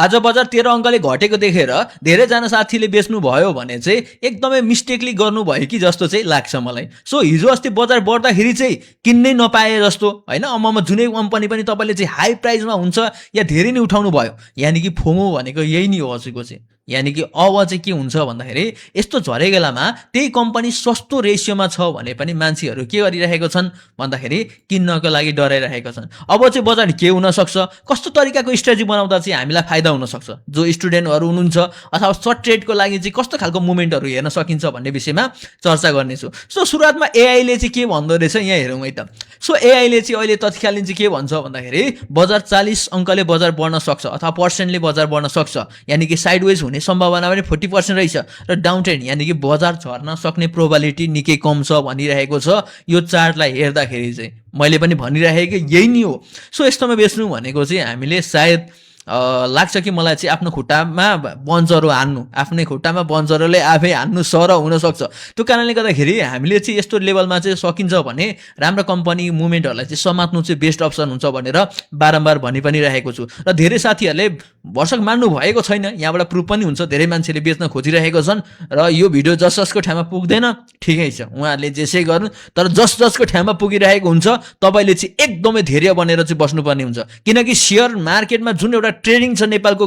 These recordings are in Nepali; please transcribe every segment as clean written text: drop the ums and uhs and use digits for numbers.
आज बजार 13 अङ्कले घटेको देखेर धेरैजना साथीले बेच्नु भयो भने चाहिँ एकदमै मिस्टेकली गर्नुभयो कि जस्तो चाहिँ लाग्छ मलाई। सो हिजो अस्ति बजार बढ्दाखेरि चाहिँ किन्नै नपाए जस्तो होइन, अम्ममा जुनै कम्पनी पनि तपाईँले चाहिँ हाई प्राइसमा हुन्छ या धेरै नै उठाउनु भयो, यानि कि फोमो भनेको यही नै हो हजुरको चाहिँ। यानि कि अब चाहिँ के हुन्छ भन्दाखेरि यस्तो झरेको बेलामा त्यही कम्पनी सस्तो रेसियोमा छ भने पनि मान्छेहरू के गरिरहेको छन् भन्दाखेरि किन्नको लागि डराइरहेको छन्। अब चाहिँ बजार के हुनसक्छ, कस्तो तरिकाको स्ट्रेटेजी बनाउँदा चाहिँ हामीलाई फाइदा हुनसक्छ, जो स्टुडेन्टहरू हुनुहुन्छ अथवा सर्ट ट्रेडको लागि चाहिँ कस्तो खालको मुभमेन्टहरू हेर्न सकिन्छ भन्ने विषयमा चर्चा गर्नेछु। सो सुरुवातमा एआईले चाहिँ के भन्दो रहेछ यहाँ हेरौँ है त। सो एआईले चाहिँ अहिले तत्कालीन चाहिँ के भन्छ भन्दाखेरि बजार 40 अङ्कले बजार बढ्न सक्छ अथवा पर्सेन्टले बजार बढ्न सक्छ, यानि कि साइडवेज हुने सम्भावना पनि 40% रहेछ र डाउन ट्रेन्ड यानि कि बजार झर्न सक्ने प्रोबाबिलिटी निकै कम छ भनिरहेको छ। यो चार्टलाई हेर्दाखेरि चाहिँ मैले पनि भनिरहेको यही नै हो। सो यस्तोमा बेच्नु भनेको चाहिँ हामीले सायद लाग्छ कि मलाई चाहिँ आफ्नो खुट्टामा बन्चरो हान्नु, आफ्नै खुट्टामा बन्चरोले आफै हान्नु सर हुनसक्छ। त्यो कारणले गर्दाखेरि हामीले चाहिँ यस्तो लेभलमा चाहिँ सकिन्छ भने राम्रो कम्पनी मुभमेन्टहरूलाई चाहिँ समात्नु चाहिँ बेस्ट अप्सन हुन्छ भनेर बारम्बार भनि पनि रहेको छु। र धेरै साथीहरूले भर्सक मान्नु भएको छैन, यहाँबाट प्रुफ पनि हुन्छ, धेरै मान्छेले बेच्न खोजिरहेको छन् र यो भिडियो जसको ठाउँमा पुग्दैन ठिकै छ, उहाँहरूले जेसै गर्नु, तर जसको ठाउँमा पुगिरहेको हुन्छ तपाईँले चाहिँ एकदमै धेरै बनेर चाहिँ बस्नुपर्ने हुन्छ। किनकि सेयर मार्केटमा जुन एउटा ट्रेडिङ छ नेपालको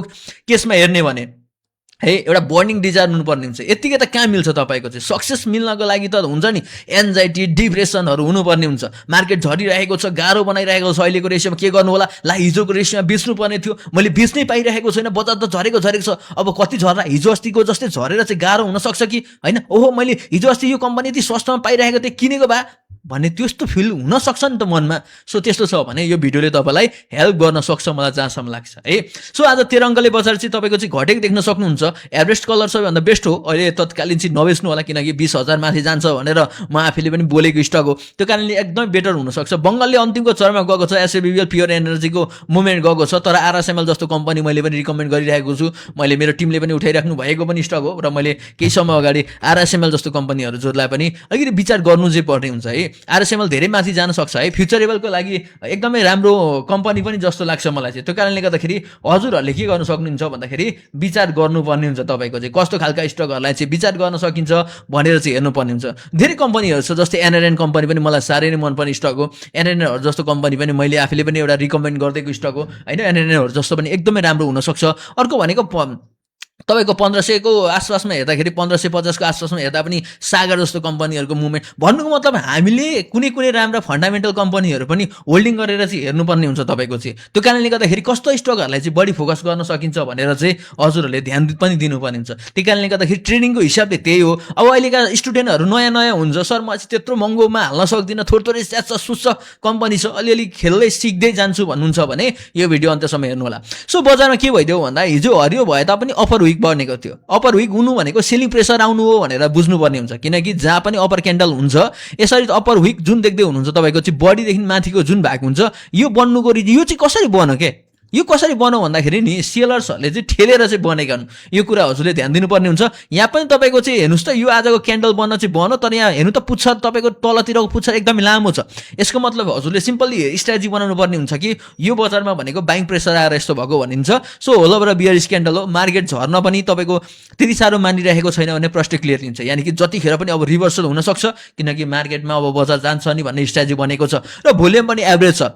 केसमा हेर्ने भने है एउटा बर्निङ डिजायर हुनुपर्ने हुन्छ। यतिकै त कहाँ मिल्छ तपाईँको चाहिँ सक्सेस मिल्नको लागि त हुन्छ नि एन्जाइटी डिप्रेसनहरू हुनुपर्ने हुन्छ। मार्केट झरिरहेको छ, गाह्रो बनाइरहेको छ, अहिलेको रेसियोमा के गर्नु होला, ला हिजोको रेसियोमा बेच्नुपर्ने थियो, मैले बेच्नै पाइरहेको छैन, बजार त झरेको छ, अब कति झर्ला, हिजो अस्तिको जस्तै झरेर चाहिँ गाह्रो हुनसक्छ कि होइन, ओहो मैले हिजो अस्ति यो कम्पनी यति सस्तोमा पाइरहेको थिएँ किनेको भए भन्ने त्यस्तो फिल हुनसक्छ नि त मनमा। सो त्यस्तो छ भने यो भिडियोले तपाईँलाई हेल्प गर्न सक्छ मलाई जहाँसम्म लाग्छ है। सो आज 13 अङ्कले बजार चाहिँ तपाईँको चाहिँ घटेको देख्न सक्नुहुन्छ। एभरेज कलर सबैभन्दा बेस्ट हो, अहिले तत्कालीन चाहिँ नबेच्नु होला किनकि 20,000 माथि जान्छ भनेर म आफैले पनि बोलेको स्टक हो, त्यो कारणले एकदमै बेटर हुनसक्छ। बङ्गालले अन्तिमको चरणमा गएको छ, एसएबिबिएल प्योर एनर्जीको मुभमेन्ट गएको छ, तर आरएसएमएल जस्तो कम्पनी मैले पनि रिकमेन्ड गरिरहेको छु, मैले मेरो टिमले पनि उठाइराख्नु भएको पनि स्टक हो र मैले केही समय अगाडि आरएसएमएल जस्तो कम्पनीहरू जोलाई पनि अलिकति विचार गर्नु चाहिँ पर्ने हुन्छ है। आरएसएमएल धेरै माथि जान सक्छ है, फ्युचरेबलको लागि एकदमै राम्रो कम्पनी पनि जस्तो लाग्छ मलाई चाहिँ। त्यो कारणले गर्दाखेरि हजुरहरूले के गर्नु सक्नुहुन्छ भन्दाखेरि विचार गर्नुपर्ने हुन्छ, तपाईँको चाहिँ कस्तो खालका स्टकहरूलाई चाहिँ विचार गर्न सकिन्छ भनेर चाहिँ हेर्नुपर्ने हुन्छ। धेरै कम्पनीहरू छ जस्तै एनएनएन कम्पनी पनि मलाई साह्रै नै मनपर्ने स्टक हो। एनएनएनहरू जस्तो कम्पनी पनि मैले आफैले पनि एउटा रिकमेन्ड गरिदिएको स्टक हो होइन, एनएनएनहरू जस्तो पनि एकदमै राम्रो हुनसक्छ। अर्को भनेको तपाईँको 1500 को आसपासमा हेर्दाखेरि 1550 को आसपासमा हेर्दा पनि सागर जस्तो कम्पनीहरूको मुभमेन्ट, भन्नुको मतलब हामीले कुनै राम्रा फन्डामेन्टल कम्पनीहरू पनि होल्डिङ गरेर चाहिँ हेर्नुपर्ने हुन्छ तपाईँको चाहिँ। त्यो कारणले गर्दाखेरि कस्तो स्टकहरूलाई चाहिँ बढी फोकस गर्न सकिन्छ भनेर चाहिँ हजुरहरूले ध्यान पनि दिनुपर्ने हुन्छ। त्यही कारणले गर्दाखेरि ट्रेडिङको हिसाबले त्यही हो। अब अहिलेका स्टुडेन्टहरू नयाँ हुन्छ, सर म चाहिँ त्यत्रो महँगोमा हाल्न सक्दिनँ, थोरै स्याच सुच्छ कम्पनी छ, अलिअलि खेल्दै सिक्दै जान्छु भन्नुहुन्छ भने यो भिडियो अन्त्यसम्म हेर्नु होला। सो बजारमा के भइदियो भन्दा हिजो हरियो भए तापनि अफर विक बढ्नेको थियो। अपर विक हुनु भनेको सेलिङ प्रेसर आउनु हो भनेर बुझ्नुपर्ने हुन्छ, किनकि जहाँ पनि अपर क्यान्डल हुन्छ यसरी अपर विक जुन देख्दै हुनुहुन्छ तपाईँको चाहिँ बडीदेखि माथिको जुन भाग हुन्छ यो बन्नुको रिजन यो चाहिँ कसरी बन्यो के, यो कसरी बन्यो भन्दाखेरि नि सेलर्सहरूले चाहिँ ठेलेर चाहिँ बनेका हुन्। यो कुरा हजुरले ध्यान दिनुपर्ने हुन्छ। यहाँ पनि तपाईँको चाहिँ हेर्नुहोस् त यो आजको क्यान्डल बन्न चाहिँ बन्यो, तर यहाँ हेर्नु त पुच्छर तपाईँको तलतिरको पुच्छर एकदमै लामो छ। यसको मतलब हजुरले सिम्पली स्ट्राटेजी बनाउनु पर्ने हुन्छ कि यो बजारमा भनेको बाइङ प्रेसर आएर यस्तो भएको भनिन्छ। So whole over bearish candle हो, मार्केट झर्न पनि तपाईँको त्यति साह्रो मानिरहेको छैन भने प्रश्न क्लियर हुन्छ, यानि कि जतिखेर पनि अब रिभर्सल हुनसक्छ किनकि मार्केटमा अब बजार जान्छ नि भन्ने स्ट्राटेजी बनेको छ र भोल्युम पनि एभरेज छ,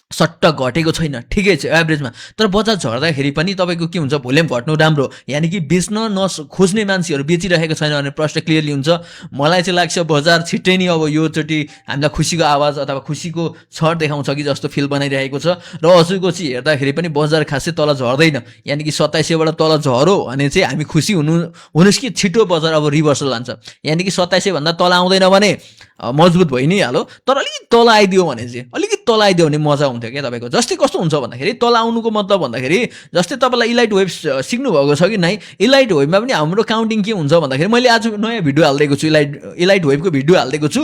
सट्ट घटेको छैन, ठिकै छ एभरेजमा। तर बजार झर्दाखेरि पनि तपाईँको के हुन्छ, भोल्युम घट्नु राम्रो, यानि कि बेच्न खोज्ने मान्छेहरू बेचिरहेको छैन भने प्रश्न क्लियरली हुन्छ। मलाई चाहिँ लाग्छ बजार छिट्टै नै अब योचोटि हामीलाई खुसीको आवाज अथवा खुसीको छर देखाउँछ कि जस्तो फिल बनाइरहेको छ। र हजुरको चाहिँ हेर्दाखेरि पनि बजार खासै तल झर्दैन, यानि कि 2700बाट तल झरो भने चाहिँ हामी खुसी हुनुहोस् कि छिटो बजार अब रिभर्सल लान्छ, यानि कि 2700 भन्दा तल आउँदैन भने मजबुत भइ नै हाल्यो, तर अलिकति तल आइदियो भने चाहिँ अलिकति तल आइदियो भने मजा हुन्थ्यो क्या तपाईँको। जस्तै कस्तो हुन्छ भन्दाखेरि तल आउनुको मतलब भन्दाखेरि जस्तै तपाईँलाई इलाइट वेभ सिक्नु भएको छ कि नै, इलाइट वेभमा पनि हाम्रो काउन्टिङ के हुन्छ भन्दाखेरि मैले आज नयाँ भिडियो हालिदिएको छु, इलाइट वेभको भिडियो हालिदिएको छु,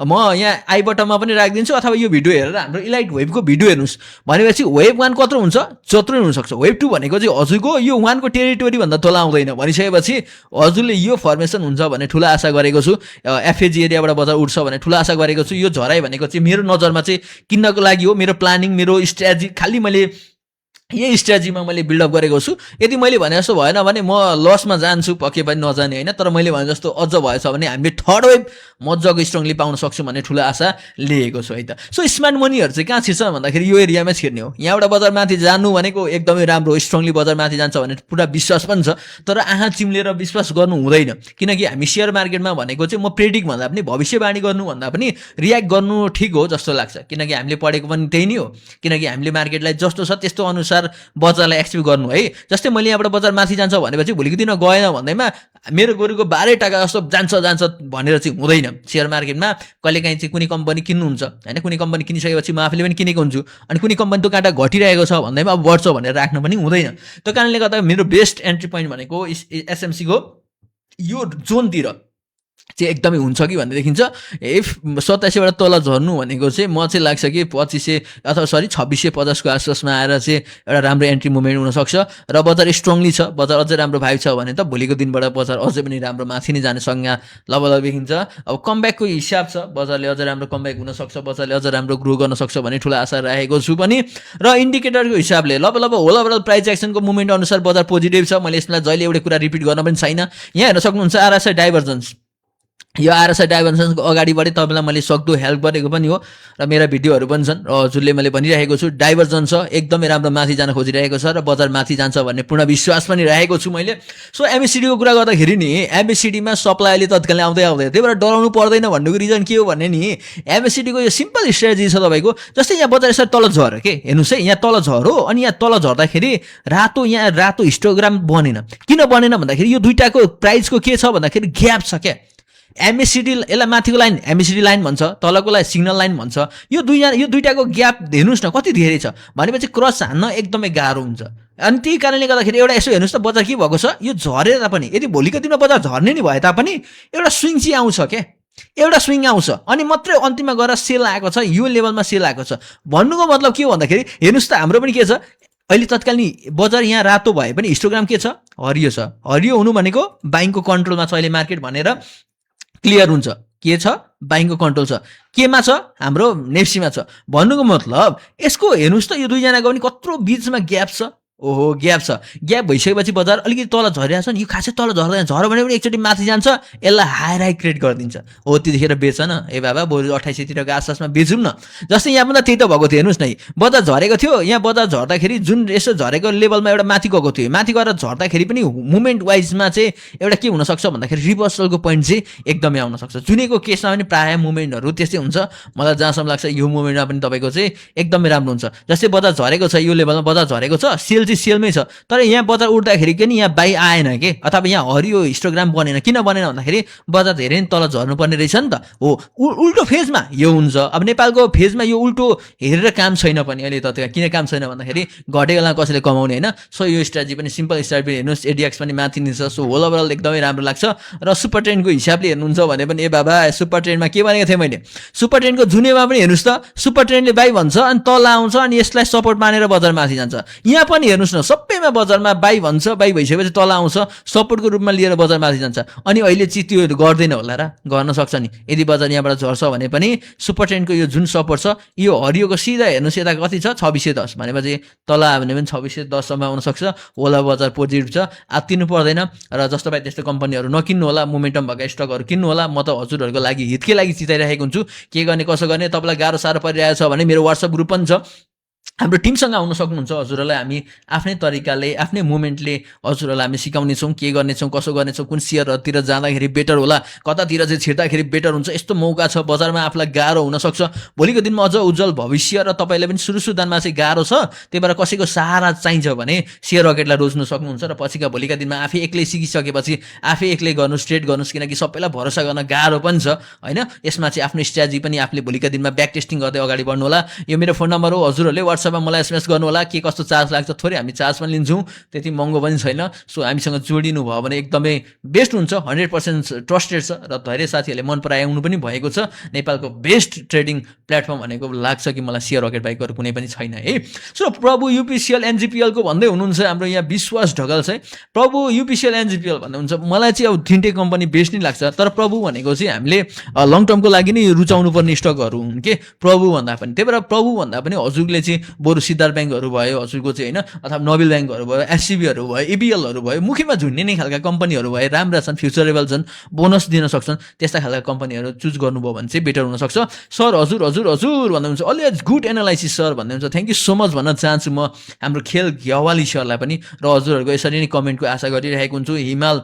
म यहाँ आई बटनमा पनि राखिदिन्छु अथवा यो भिडियो हेरेर हाम्रो इलाइट वेभको भिडियो हेर्नुहोस्। भनेपछि वेभ 1 कत्रो हुन्छ, जत्रो हुनसक्छ। वेभ 2 भनेको चाहिँ हजुरको यो 1 को टेरिटोरी भन्दा तल आउँदैन भनिसकेपछि हजुरले यो फर्मेसन हुन्छ भने ठुलो आशा गरेको छु, एफएजी एरियाबाट बजार उठ्छ भने ठुलो आशा गरेको छु। यो झराइ भनेको चाहिँ मेरो नजरमा चाहिँ किन्नको लागि हो, मेरो प्लानिङ मेरो स्ट्राटेजी खालि मैले यही स्ट्राटेजीमा मैले बिल्डअप गरेको छु। यदि मैले भने जस्तो भएन भने म लसमा जान्छु, पक्कै पनि नजाने होइन, तर मैले भने जस्तो अझ भएछ भने हामीले थर्ड वेभ मजाको स्ट्रङली पाउन सक्छौँ भन्ने ठुलो आशा लिएको छु है त। सो स्मार्ट मनीहरू चाहिँ कहाँ छिर्छ भन्दाखेरि यो एरियामै छिर्ने हो। यहाँबाट बजार माथि जानु भनेको एकदमै राम्रो, स्ट्रङली बजार माथि जान्छ भन्ने पुरा विश्वास पनि छ, तर आँखा चिम्लेर विश्वास गर्नु हुँदैन, किनकि हामी सेयर मार्केटमा भनेको चाहिँ म प्रेडिक्ट भन्दा पनि भविष्यवाणी गर्नुभन्दा पनि रियाक्ट गर्नु ठिक हो जस्तो लाग्छ, किनकि हामीले पढेको पनि त्यही नै हो, किनकि हामीले मार्केटलाई जस्तो छ त्यस्तो अनुसार बजारलाई एक्सेप्ट गर्नु है। जस्तै मैले यहाँबाट बजार माथि जान्छ भनेपछि भोलिको दिनमा गएन भन्दैमा मेरो गोरुको 12 टका जस्तो जान्छ भनेर चाहिँ हुँदैन। सेयर मार्केटमा कहिलेकाहीँ चाहिँ कुनै कम्पनी किन्नुहुन्छ होइन, कुनै कम्पनी किनिसकेपछि म आफूले पनि किनेको हुन्छु, अनि कुनै कम्पनीको काँटा घटिरहेको छ भन्दैमा अब बढ्छ भनेर राख्न पनि हुँदैन। त्यो कारणले गर्दा मेरो बेस्ट एन्ट्री पोइन्ट भनेको एसएमसीको यो जोनतिर चाहिँ एकदमै हुन्छ कि भन्ने देखिन्छ। इफ 87बाट तल झर्नु भनेको चाहिँ म चाहिँ लाग्छ कि 2500 अथवा 2650 को आसपासमा आएर चाहिँ एउटा राम्रो एन्ट्री मुभमेन्ट हुनसक्छ र बजार स्ट्रङली छ, बजार अझै राम्रो भाइब छ भने त भोलिको दिनबाट बजार अझै पनि राम्रो माथि नै जाने संज्ञा लगभग देखिन्छ। अब कमब्याकको हिसाब छ, बजारले अझै राम्रो कमब्याक हुनसक्छ, बजारले अझै राम्रो ग्रो गर्न सक्छ भन्ने ठुलो आशा राखेको छु पनि। र इन्डिकेटरको हिसाबले लगभग ओभरअल प्राइस एक्सनको मुभमेन्ट अनुसार बजार पोजिटिभ छ। मैले यसलाई जहिले एउटा कुरा रिपिट गर्न पनि छैन। यहाँ हेर्न सक्नुहुन्छ आरएसआई डाइभर्जेन्स, यो आरएसआई डाइभर्जेन्सको अगाडिबाटै तपाईँलाई मैले सक्दो हेल्प गरेको पनि हो र मेरा भिडियोहरू पनि छन् र हजुरले मैले भनिरहेको छु डाइभर्जेन्स छ, एकदमै राम्रो माथि जान खोजिरहेको छ र बजार माथि जान्छ भन्ने पूर्ण विश्वास पनि राखेको छु मैले। सो एमएससीडीको कुरा गर्दाखेरि नि एमएससीडीमा सप्लाई अहिले तत्कालै आउँदै त्यही भएर डराउनु पर्दैन भन्नुको रिजन के हो भने नि एमएससीडीको यो सिम्पल स्ट्रेटेजी छ तपाईँको। जस्तै यहाँ बजार यसरी तल झऱ्यो के, हेर्नुहोस् है, यहाँ तल झऱ्यो अनि यहाँ तल झर्दाखेरि यहाँ रातो हिस्टोग्राम बनेन। किन बनेन भन्दाखेरि यो दुईटाको प्राइसको के छ भन्दाखेरि ग्याप छ क्या। एमएससीडी यसलाई माथिको लाइन एमएससीडी लाइन भन्छ, तलको लाइन सिग्नल लाइन भन्छ। यो दुईटाको ग्याप हेर्नुहोस् न कति धेरै छ भनेपछि क्रस हान्न एकदमै गाह्रो हुन्छ। अनि त्यही कारणले गर्दाखेरि एउटा यसो हेर्नुहोस् त बजार के भएको छ, यो झरे तापनि यदि भोलिको दिनमा बजार झर्ने नि भए तापनि एउटा स्विङ चाहिँ आउँछ क्या, एउटा स्विङ आउँछ अनि मात्रै अन्तिममा गएर सेल आएको छ, यो लेभलमा सेल आएको छ। भन्नुको मतलब के हो भन्दाखेरि हेर्नुहोस् त हाम्रो पनि के छ अहिले तत्काल नि बजार यहाँ रातो भए पनि हिस्टोग्राम के छ, हरियो छ। हरियो हुनु भनेको बाइङको कन्ट्रोलमा छ अहिले मार्केट भनेर क्लियर हुन्छ। के छ, बाइङको कन्ट्रोल छ, केमा छ, हाम्रो नेप्सीमा छ। भन्नुको मतलब यसको हेर्नुहोस् त यो दुईजनाको पनि कत्रो बिचमा ग्याप छ। ओहो ग्याप छ, ग्याप भइसकेपछि बजार अलिकति तल झरिरहेको छ नि, यो खासै तल झर्दैन, झऱ्यो भने पनि एकचोटि माथि जान्छ, यसलाई हाई क्रिएट गरिदिन्छ। हो त्यतिखेर बेच न ए बाबा, बरु 2800तिरको आसपासमा बेचौँ न। जस्तै यहाँ पनि त्यही त भएको थियो, हेर्नुहोस् न बजार झरेको थियो, यहाँ बजार झर्दाखेरि जुन यसो झरेको लेभलमा एउटा माथि गएको थियो, माथि गएर झर्दाखेरि पनि मुभमेन्ट वाइजमा चाहिँ एउटा के हुनसक्छ भन्दाखेरि रिभर्सलको पोइन्ट चाहिँ एकदमै आउन सक्छ। जुनेको केसमा पनि प्रायः मुभमेन्टहरू त्यस्तै हुन्छ। मलाई जहाँसम्म लाग्छ यो मुभमेन्टमा पनि तपाईँको चाहिँ एकदमै राम्रो हुन्छ। जस्तै बजार झरेको छ, यो लेभलमा बजार झरेको छ, सेल चाहिँ सेलमै छ, तर यहाँ बजार उठ्दाखेरि पनि यहाँ बाई आएन के, अथवा यहाँ हरियो हिस्टोग्राम बनेन। किन बनेन भन्दाखेरि बजार धेरै नै तल झर्नुपर्ने रहेछ नि त। हो उल्टो फेजमा यो हुन्छ। अब नेपालको फेजमा यो उल्टो हेरेर काम छैन पनि अहिले त। किन काम छैन भन्दाखेरि घटेकोलाई कसैले कमाउने होइन। सो यो स्ट्राटेजी पनि सिम्पल स्ट्राटेजी हेर्नुहोस्, एडिएक्स पनि माथि नै छ। सो होल ओभरअल एकदमै राम्रो लाग्छ। र सुपर ट्रेन्डको हिसाबले हेर्नुहुन्छ भने पनि ए बाबा सुपर ट्रेन्डमा के भनेको थिएँ मैले, सुपर ट्रेन्डको जुनेमा पनि हेर्नुहोस् त, सुपर ट्रेन्डले बाई भन्छ अनि तल आउँछ अनि यसलाई सपोर्ट मानेर बजार माथि जान्छ। यहाँ पनि हेर्नुहोस् न सबैमा बजारमा बाई भन्छ, बाई भइसकेपछि तल आउँछ, सपोर्टको रूपमा लिएर बजार माथि जान्छ। अनि अहिले चाहिँ त्यो गर्दैन होला र, गर्न सक्छ नि यदि बजार यहाँबाट झर्छ भने पनि। सुपर ट्रेन्डको यो जुन सपोर्ट छ यो हरियोको सिधा हेर्नुहोस् यता कति छ 2610 भनेपछि तल आयो भने पनि 2610 सम्म आउन सक्छ। होला बजार पोजिटिभ छ, आत्तिनु पर्दैन। र जस्तो भाइ त्यस्तो कम्पनीहरू नकिन्नु होला, मोमेन्टम भएका स्टकहरू किन्नु होला। म त हजुरहरूको लागि हितकै लागि चिताइरहेको हुन्छु, के गर्ने कसो गर्ने। तपाईँलाई गाह्रो साह्रो परिरहेको छ भने मेरो वाट्सएप ग्रुप पनि छ, हाम्रो टिमसँग आउन सक्नुहुन्छ। हजुरहरूलाई हामी आफ्नै तरिकाले आफ्नै मुभमेन्टले हजुरहरूलाई हामी सिकाउनेछौँ, के गर्नेछौँ कसो गर्नेछौँ, कुन सेयरहरूतिर जाँदाखेरि बेटर होला, कतातिर चाहिँ छिर्दाखेरि बेटर हुन्छ। यस्तो मौका छ, बजारमा आफूलाई गाह्रो हुनसक्छ, भोलिको दिनमा अझ उज्जवल भविष्य र तपाईँलाई पनि सुरुदानमा चाहिँ गाह्रो छ। त्यही भएर कसैको सहारा चाहिन्छ भने सेयर रकेटलाई रोज्नु सक्नुहुन्छ र पछिका भोलिका दिनमा आफै एक्लै सिकिसकेपछि आफै एक्लै गर्नुहोस्, ट्रेड गर्नुहोस्, किनकि सबैलाई भरोसा गर्न गाह्रो पनि छ होइन। यसमा चाहिँ आफ्नो स्ट्राटेजी पनि आफूले भोलिका दिनमा ब्याक टेस्टिङ गर्दै अगाडि बढ्नु होला। यो मेरो फोन नम्बर हो, हजुरहरूले वाट्सएपमा मलाई एसएमएस गर्नु होला। के कस्तो चार्ज लाग्छ, थोरै हामी चार्ज पनि लिन्छौँ, त्यति महँगो पनि छैन। सो हामीसँग जोडिनु भयो भने एकदमै बेस्ट हुन्छ, 100% ट्रस्टेड छ र धेरै साथीहरूले मन पराउनु पनि भएको छ। नेपालको बेस्ट ट्रेडिङ प्लेटफर्म भनेको लाग्छ कि मलाई सेयर रकेट बाइकहरू कुनै पनि छैन है। सो प्रभु युपिसिएल एनजिपिएलको भन्दै हुनुहुन्छ हाम्रो यहाँ विश्वास ढकाल चाहिँ, प्रभु युपिसिएल एनजिपिएल भन्दै हुन्छ। मलाई चाहिँ अब फिन्टेक कम्पनी बेस्ट नै लाग्छ, तर प्रभु भनेको चाहिँ हामीले लङ टर्मको लागि नै रुचाउनु पर्ने स्टकहरू हुन् के प्रभु भन्दा पनि। त्यही भएर प्रभु भन्दा पनि हजुरले चाहिँ बरु सिद्धार्थ ब्याङ्कहरू भयो हजुरको चाहिँ होइन, अथवा नोबेल ब्याङ्कहरू भयो, एससिबीहरू भयो, एबिएलहरू भयो, मुखैमा झुन्ने खालका कम्पनीहरू भए राम्रा छन्, फ्युचरेबल छन्, बोनस दिन सक्छन्, त्यस्ता खालका कम्पनीहरू चुज गर्नुभयो भने चाहिँ बेटर हुनसक्छ। सर हजुर हजुर हजुर भन्दै हुन्छ, अलवेज गुड एनालाइसिस सर भन्दै हुन्छ, थ्याङ्क यू सो मच भन्न चाहन्छु म हाम्रो खेल ग्यावाली सरलाई पनि, र हजुरहरूको यसरी नै कमेन्टको आशा गरिरहेको हुन्छु। हिमाल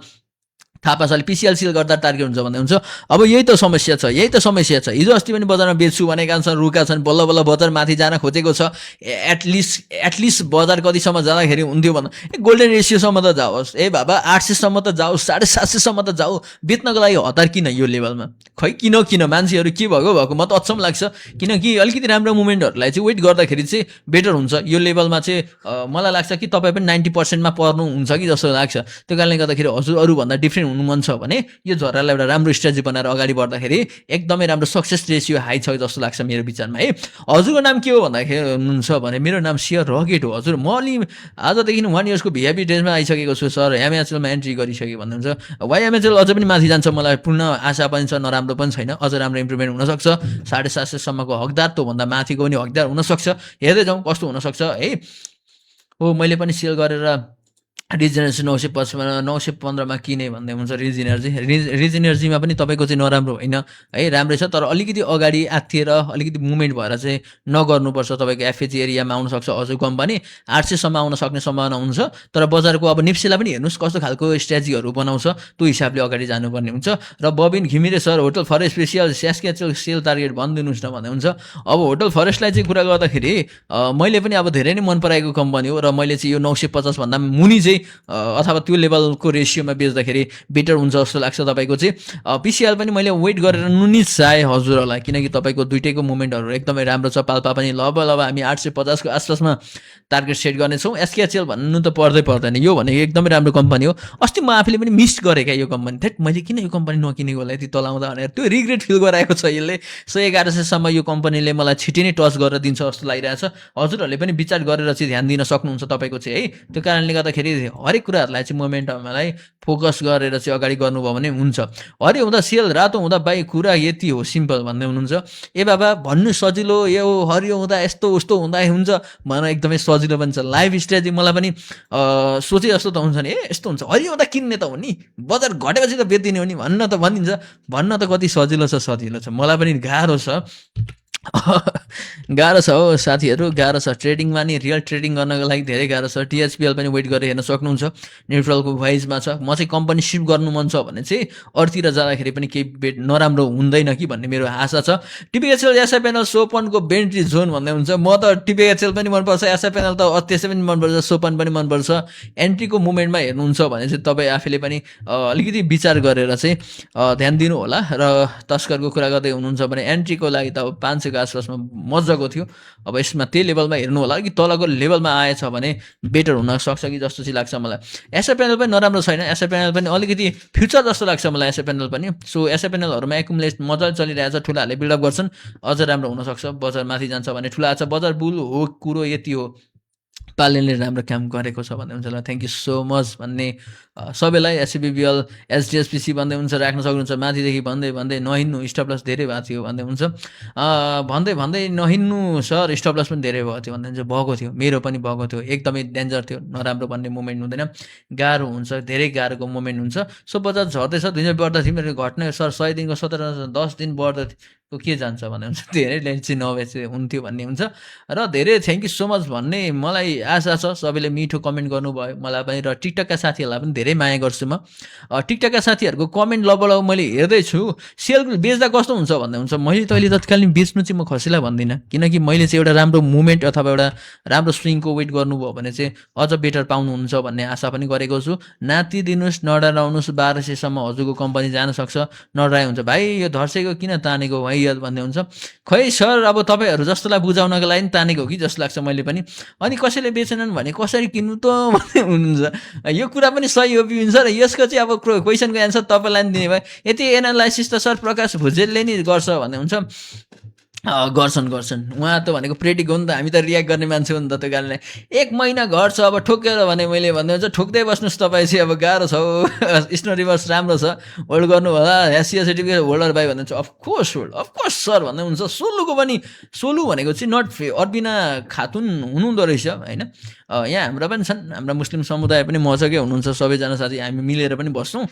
थापा सरले पिसिएल सिल गर्दा टार्गेट हुन्छ भन्दै हुन्छ। अब यही त समस्या छ, यही त समस्या छ। हिजो अस्ति पनि बजारमा बेच्छु भनेका छन्, रुका छन्, बल्ल बल्ल बजार माथि जान खोजेको छ। एटलिस्ट बजार कतिसम्म जाँदाखेरि हुन्थ्यो भन्दा गोल्डन रेसियोसम्म त जाओस्, ए बाबा 800सम्म त जाओस्, 750सम्म त जाऊ। बेच्नको लागि हतार किन यो लेभलमा? खै किन मान्छेहरू के भएको म त अचम्म लाग्छ। किनकि अलिकति राम्रो मुभमेन्टहरूलाई चाहिँ वेट गर्दाखेरि चाहिँ बेटर हुन्छ। यो लेभलमा चाहिँ मलाई लाग्छ कि तपाईँ पनि 90%मा पर्नुहुन्छ कि जस्तो लाग्छ। त्यो कारणले गर्दाखेरि हजुरहरूभन्दा डिफ्रेन्ट हुनु मन छ भने यो झरालाई एउटा राम्रो स्ट्रेटेजी बनाएर अगाडि बढ्दाखेरि एकदमै राम्रो सक्सेस रेसियो हाई छ जस्तो लाग्छ मेरो विचारमा है। हजुरको नाम के हो भन्दाखेरि हुनुहुन्छ भने मेरो नाम सियर रकेट हो हजुर। म अलि आजदेखि 1 इयर्सको भिआइपी ड्रेसमा आइसकेको छु सर, एमएचएलमा एन्ट्री गरिसकेँ भन्नुहुन्छ। वाइएमएचएल अझै पनि माथि जान्छ, मलाई पूर्ण आशा पनि छ, नराम्रो पनि छैन, अझ राम्रो इम्प्रुभमेन्ट हुनसक्छ। 750सम्मको हकदार त्योभन्दा माथिको पनि हकदार हुनसक्छ। हेर्दै जाउँ कस्तो हुनसक्छ है। हो मैले पनि सेल गरेर रिजेनर्जी 915मा किने भन्दै हुन्छ। रिज इनर्जीमा पनि तपाईँको चाहिँ नराम्रो होइन है, राम्रै छ, तर अलिकति अगाडि आत्तिएर अलिकति मुभमेन्ट भएर चाहिँ नगर्नुपर्छ। तपाईँको एफएजी एरियामा आउनसक्छ हजुर कम्पनी, 800सम्म आउन सक्ने सम्भावना हुन्छ। तर बजारको अब निप्सेलाई पनि हेर्नुहोस् कस्तो खालको स्ट्रेटेजीहरू बनाउँछ, त्यो हिसाबले अगाडि जानुपर्ने हुन्छ। र Babin Ghimire sir hotel forest special स्यास्केचल सेल टार्गेट भनिदिनुहोस् न भन्दै हुन्छ। अब होटल फरेस्टलाई चाहिँ कुरा गर्दाखेरि मैले पनि अब धेरै नै मन पराएको कम्पनी हो, र मैले चाहिँ यो 950 भन्दा मुनि चाहिँ अथवा त्यो लेभलको रेसियोमा बेच्दाखेरि बेटर हुन्छ जस्तो लाग्छ तपाईँको चाहिँ। पिसिएल पनि मैले वेट गरेर नुनिज चाहेँ हजुरहरूलाई, किनकि तपाईँको दुइटैको मुभमेन्टहरू एकदमै राम्रो छ। पाल्पा पनि लब हामी 850को आसपासमा टार्गेट सेट गर्नेछौँ। एसकेएचएल भन्नु त पर्दैन, यो भनेको एकदमै राम्रो कम्पनी हो। अस्ति म आफूले पनि मिस गरेँ क्या यो कम्पनी, थेट मैले किन यो कम्पनी नकिनेको होला यति तलाउँदा भनेर त्यो रिग्रेट फिल गराएको छ यसले। 1150सम्म यो कम्पनीले मलाई छिट्टै नै टच गरेर दिन्छ जस्तो लागिरहेछ। हजुरहरूले पनि विचार गरेर चाहिँ ध्यान दिन सक्नुहुन्छ तपाईँको चाहिँ है। त्यो कारणले गर्दाखेरि हरेक कुराहरूलाई चाहिँ मोमेन्टमलाई फोकस गरेर चाहिँ अगाडि गर्नुभयो भने हुन्छ। हरियो हुँदा सेल, रातो हुँदा बाई, कुरा यति हो सिम्पल भन्दै हुनुहुन्छ। ए बाबा भन्नु सजिलो, यो हरियो हुँदा यस्तो उस्तो हुँदा हुन्छ भन, एकदमै सजिलो पनि छ। लाइभ स्ट्रेटेजी मलाई पनि सोचे जस्तो त हुन्छ नि, यस्तो हुन्छ हरियो हुँदा किन्ने त हो नि, बजार घटेपछि त बेचिदिने हो नि भन्न त कति सजिलो छ। मलाई पनि गाह्रो छ गाह्रो छ हो साथीहरू, गाह्रो छ। ट्रेडिङमा नि रियल ट्रेडिङ गर्नको लागि धेरै गाह्रो छ। टिएचपिएल पनि वेट गरेर हेर्न सक्नुहुन्छ, न्युट्रलको वाइजमा छ। म चाहिँ कम्पनी सिफ्ट गर्नु मन छ भने चाहिँ अरूतिर जाँदाखेरि पनि केही नराम्रो हुँदैन कि भन्ने मेरो आशा छ। टिपिएचएल एसएफएनएल सोपनको बेन्ट्री जोन भन्दै हुन्छ। म त टिपिएचएल पनि मनपर्छ, एसएफएनएल त त्यसै पनि मनपर्छ, सोपन पनि मनपर्छ। एन्ट्रीको मुभमेन्टमा हेर्नुहुन्छ भने चाहिँ तपाईँ आफैले पनि अलिकति विचार गरेर चाहिँ ध्यान दिनु होला। र तस्करको कुरा गर्दै हुनुहुन्छ भने एन्ट्रीको लागि त अब 500 को आसपासमा मजाको थियो। अब यसमा त्यही लेभलमा हेर्नु होला कि तलको लेभलमा आएछ भने बेटर हुन सक्छ कि जस्तो चाहिँ लाग्छ मलाई। एसएफएनएल पनि नराम्रो छैन, एसएफएनएल पनि अलिकति फ्युचर जस्तो लाग्छ मलाई एसएफएनएल पनि। सो एसएफएनएलहरूमा एकुमुलेट मजाले चलिरहेछ, ठुलाहरूले बिल्डअप गर्छन्, अझ राम्रो हुनसक्छ। बजार माथि जान्छ भने ठुला छ, बजार बुल हो, कुरो यति हो। पालेनले राम्रो काम गरेको छ भन्दै हुन्छ। ल थ्याङ्क यू सो मच भन्ने सबैलाई। एसबिबिएल एसडिएसपिसी भन्दै हुन्छ, राख्न सक्नुहुन्छ। माथिदेखि भन्दै नहिन्नु, स्टप लस धेरै भएको थियो भन्दै हुन्छ। भन्दै नहिन्नु सर, स्टप लस पनि धेरै भएको थियो भन्दै हुन्छ। भएको थियो, मेरो पनि भएको थियो, एकदमै डेन्जर थियो, नराम्रो भन्ने मुभमेन्ट हुँदैन, गाह्रो हुन्छ, धेरै गाह्रोको मुभमेन्ट हुन्छ। सो बजार झर्दैछ, 2 दिन बढ्दा थियो मेरो घट्ने सर, 100 दिनको 17 10 दिन बढ्दा के जान्छ भन्ने हुन्छ। धेरै लेन्स चाहिँ नबेचे हुन्थ्यो भन्ने हुन्छ। र धेरै थ्याङ्क यू सो मच भन्ने मलाई आशा छ। सबैले मिठो कमेन्ट गर्नुभयो मलाई पनि, र टिकटकका साथीहरूलाई पनि धेरै माया गर्छु म। टिकटकका साथीहरूको कमेन्ट लगभग मैले हेर्दैछु। सेल बेच्दा कस्तो हुन्छ भन्दै हुन्छ। मैले त अहिले तत्कालीन बेच्नु चाहिँ म खसीलाई भन्दिनँ, किनकि मैले चाहिँ एउटा राम्रो मुभमेन्ट अथवा एउटा राम्रो स्विङको वेट गर्नुभयो भने चाहिँ अझ बेटर पाउनुहुन्छ भन्ने आशा पनि गरेको छु। नातिदिनुहोस्, नडराउनुहोस्, 1200सम्म हजुरको कम्पनी जान सक्छ, नडराए हुन्छ। भाइ यो धर्सेको किन तानेको भाइ भन्ने हुन्छ। खै सर, अब तपाईँहरू जस्तोलाई बुझाउनको लागि तानेको हो कि जस्तो लाग्छ मैले पनि। अनि कसैले बेचेनन् भने कसरी किन्नु त भन्ने हुनुहुन्छ। यो कुरा पनि सही हो हुन्छ। र यसको चाहिँ अब क्वेसनको एन्सर तपाईँलाई दिने भयो। यति एनालाइसिस त सर प्रकाश भुजेलले नि गर्छ भन्ने हुन्छ। गर्छन्। उहाँ त भनेको प्रेटिक हो नि त, हामी त रियाक्ट गर्ने मान्छे हो नि त त्यो कारणले। 1 महिना घर छ अब ठोकेर भने मैले भन्दा हुन्छ ठोक्दै बस्नुहोस् तपाईँ चाहिँ अब गाह्रो छ हो। स्नो रिभर्स राम्रो छ, होल्ड गर्नु होला, एसिया सर्टिफिकेट होल्डर भाइ भन्नुहुन्छ अफकोर्स होल्ड, अफकोर्स सर भन्दै हुन्छ। सोलुको पनि सोलु भनेको चाहिँ नट अर्बिना खातुन हुनुहुँदो रहेछ होइन। यहाँ हाम्रा पनि छन्, हाम्रा मुस्लिम समुदाय पनि मजाकै हुनुहुन्छ, सबैजना साथी हामी मिलेर पनि बस्छौँ।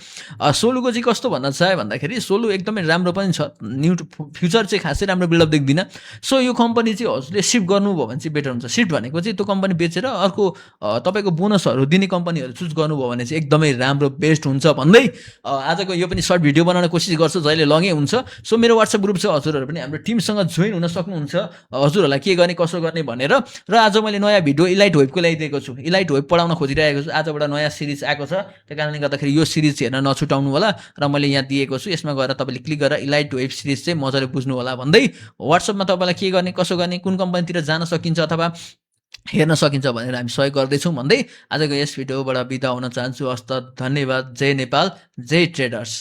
सोलुको चाहिँ कस्तो भन्न चाहे भन्दाखेरि सोलु एकदमै राम्रो पनि छ, फ्युचर चाहिँ खासै राम्रो बिल्डअप देख्दिनँ। सो यो कम्पनी चाहिँ हजुरले सिफ्ट गर्नुभयो भने चाहिँ बेटर हुन्छ। सिफ्ट भनेको चाहिँ त्यो कम्पनी बेचेर अर्को तपाईँको बोनसहरू दिने कम्पनीहरू चुज गर्नुभयो भने चाहिँ एकदमै राम्रो बेस्ट हुन्छ भन्दै आजको यो पनि सर्ट भिडियो बनाउन कोसिस गर्छु, जहिले लङै हुन्छ। सो मेरो वाट्सएप ग्रुप छ, हजुरहरू पनि हाम्रो टिमसँग जोइन हुन सक्नुहुन्छ, हजुरहरूलाई के गर्ने कसो गर्ने भनेर। र आज मैले नयाँ भिडियो इलाइट वेबको ल्याइदिएको छु, इलाइट वेब पढाउन खोजिरहेको छु। आजबाट नयाँ सिरिज आएको छ, त्यो कारणले गर्दाखेरि यो सिरिज हेर्न नछुटाउनु होला। र मैले यहाँ दिएको छु, यसमा गएर तपाईँले क्लिक गरेर इलाइट वेब सिरिज चाहिँ मजाले बुझ्नु होला भन्दै वाट्सएपमा तपाईँलाई के गर्ने कसो गर्ने कुन कम्पनीतिर जान सकिन्छ अथवा हेर्न सकिन्छ भनेर हामी सहयोग गर्दैछौँ भन्दै आजको यस भिडियोबाट बिदा हुन चाहन्छु। हस्त, धन्यवाद। जय नेपाल, जय ट्रेडर्स।